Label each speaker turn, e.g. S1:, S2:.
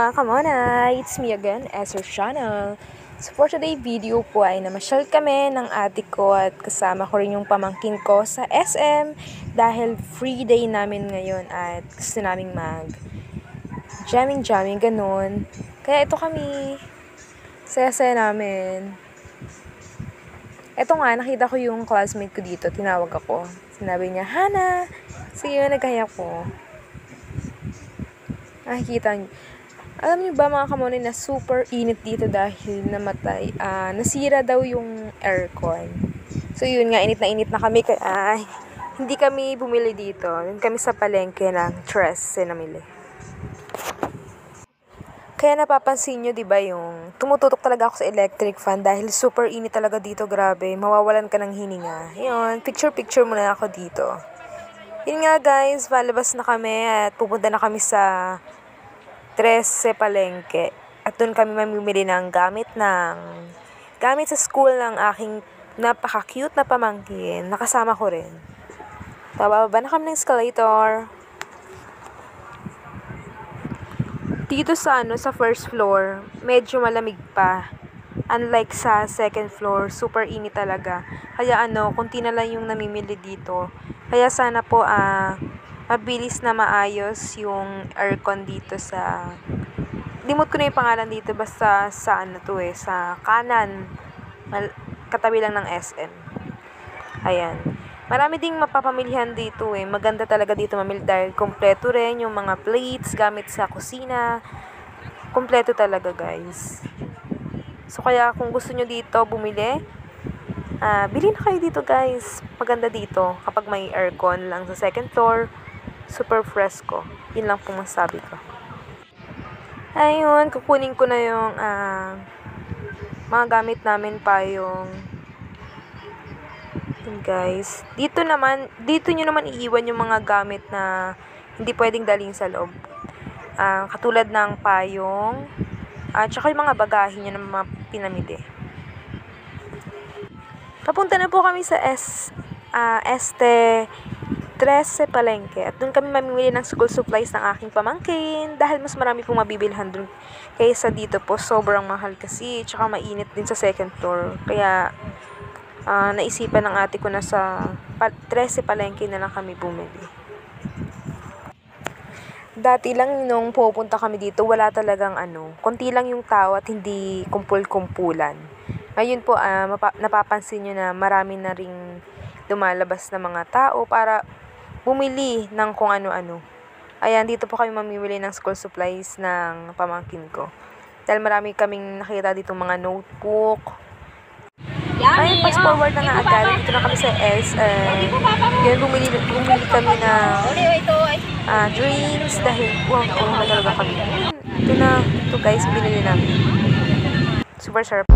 S1: mga kamona! It's me again, Esther Channel. So for today video po ay namasyal kami ng ate ko at kasama ko rin yung pamangkin ko sa SM dahil free day namin ngayon at gusto naming mag jamming ganun. Kaya ito kami, saya-saya namin. Ito nga, nakita ko yung classmate ko dito, tinawag ako. Sinabi niya, Hana! Sige, nagkaya ko. Nakikita niyo. Alam niyo ba mga kamonin na super init dito dahil nasira daw yung aircon. So yun nga, init na kami kaya hindi kami bumili dito. Yun kami sa palengke ng Tres namili. Kaya napapansin nyo, diba, yung tumututok talaga ako sa electric fan dahil super init talaga dito, grabe. Mawawalan ka ng hininga. Yun, picture muna ako dito. Yun nga guys, palabas na kami at pupunta na kami sa Tres palengke. At doon kami mamimili ng gamit sa school ng aking napaka-cute na pamangkin. Nakasama ko rin. Bababa na kami ng escalator. Dito sa first floor, medyo malamig pa. Unlike sa second floor, super init talaga. Kaya kunti na lang yung namimili dito. Kaya sana po mabilis na maayos yung aircon dito sa limot ko na yung pangalan dito, basta sa sa kanan, katabi lang ng SM. Ayan. Marami ding mapapamilihan dito maganda talaga dito mamili dahil kompleto rin yung mga plates, gamit sa kusina. Kompleto talaga guys. So kaya kung gusto nyo dito bumili, bili na kayo dito guys. Maganda dito kapag may aircon lang sa second floor. Super fresco. Yun lang po masabi ko. Ayun, kukunin ko na yung mga gamit namin pa yung guys. Dito nyo naman iiwan yung mga gamit na hindi pwedeng dalhin sa loob. Katulad ng payong at saka yung mga bagahe nyo na mga pinamili. Papunta na po kami sa Este Tres palengke at doon kami mamimili ng school supplies ng aking pamangkin dahil mas marami pong mabibilhan doon kaysa dito po. Sobrang mahal kasi, tsaka mainit din sa second floor. Kaya naisipan ng ate ko na sa 13 palengke na lang kami bumili. Dati lang nung pupunta kami dito, wala talagang konti lang yung tao at hindi kumpul-kumpulan. Ngayon po, napapansin nyo na marami na ring lumalabas na mga tao para bumili ng kung ano-ano. Ayan, dito po kami mamimili ng school supplies ng pamangkin ko. Dahil marami kaming nakita dito mga notebook. Ay, fast forward na nga agad. Dito na kami sa yun, bumili kami ng drinks dahil na talaga kami. Ito guys, binili namin. Super sarap.